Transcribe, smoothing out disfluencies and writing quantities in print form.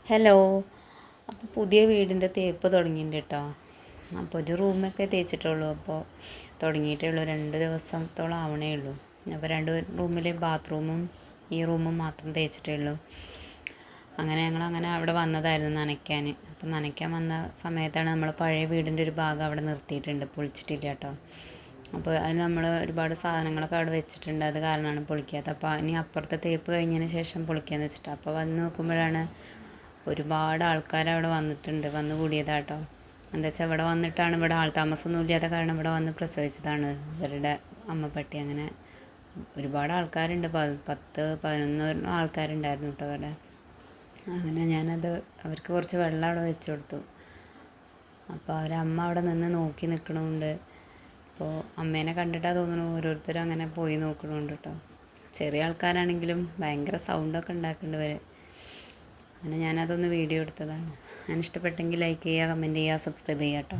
Hello. അപ്പോൾ പുതിയ വീടിൻ്റെ തേപ്പ് തുടങ്ങിയിട്ടുണ്ട് കേട്ടോ. അപ്പോൾ ഒരു റൂമൊക്കെ തേച്ചിട്ടുള്ളൂ. അപ്പോൾ തുടങ്ങിയിട്ടേ ഉള്ളൂ, 2 ദിവസത്തോളം ആവണേ ഉള്ളൂ. അപ്പോൾ 2 റൂമിൽ ബാത്റൂമും ഈ റൂമും മാത്രം തേച്ചിട്ടേ ഉള്ളൂ. അങ്ങനെ ഞങ്ങളങ്ങനെ അവിടെ വന്നതായിരുന്നു നനയ്ക്കാൻ. അപ്പം നനയ്ക്കാൻ വന്ന സമയത്താണ് നമ്മൾ പഴയ വീടിൻ്റെ ഒരു ഭാഗം അവിടെ നിർത്തിയിട്ടുണ്ട്, പൊളിച്ചിട്ടില്ല കേട്ടോ. അപ്പോൾ അതിന് നമ്മൾ ഒരുപാട് സാധനങ്ങളൊക്കെ അവിടെ വെച്ചിട്ടുണ്ട്, അത് കാരണമാണ് പൊളിക്കാത്തത്. അപ്പോൾ ഇനി അപ്പുറത്തെ തേപ്പ് കഴിഞ്ഞതിന് ശേഷം പൊളിക്കാമെന്ന് വെച്ചിട്ട് അപ്പോൾ വന്ന് നോക്കുമ്പോഴാണ് ഒരുപാട് ആൾക്കാർ അവിടെ വന്ന് കൂടിയതാട്ടോ. എന്താ വെച്ചാൽ ഇവിടെ വന്നിട്ടാണ്, ഇവിടെ ആൾ താമസമൊന്നും ഇല്ലാത്ത കാരണം ഇവിടെ വന്ന് പ്രസവിച്ചതാണ് ഇവരുടെ അമ്മപ്പട്ടി. അങ്ങനെ ഒരുപാട് ആൾക്കാരുണ്ട്, 10-11 ആൾക്കാരുണ്ടായിരുന്നു കേട്ടോ അവിടെ. അങ്ങനെ ഞാനത് അവർക്ക് കുറച്ച് വെള്ളം അവിടെ വെച്ച് കൊടുത്തു. അപ്പോൾ അവരമ്മ അവിടെ നിന്ന് നോക്കി നിൽക്കണമുണ്ട്. അപ്പോൾ അമ്മേനെ കണ്ടിട്ടാണ് തോന്നുന്നു ഓരോരുത്തരും അങ്ങനെ പോയി നോക്കണമുണ്ട് കേട്ടോ. ചെറിയ ആൾക്കാരാണെങ്കിലും ഭയങ്കര സൗണ്ടൊക്കെ ഉണ്ടാക്കുന്നുണ്ട് വരെ. അങ്ങനെ ഞാനതൊന്ന് വീഡിയോ എടുത്തതാണ്. ഞാൻ ഇഷ്ടപ്പെട്ടെങ്കിൽ ലൈക്ക് ചെയ്യുക, കമൻറ്റ് ചെയ്യുക, സബ്സ്ക്രൈബ് ചെയ്യുക കേട്ടോ.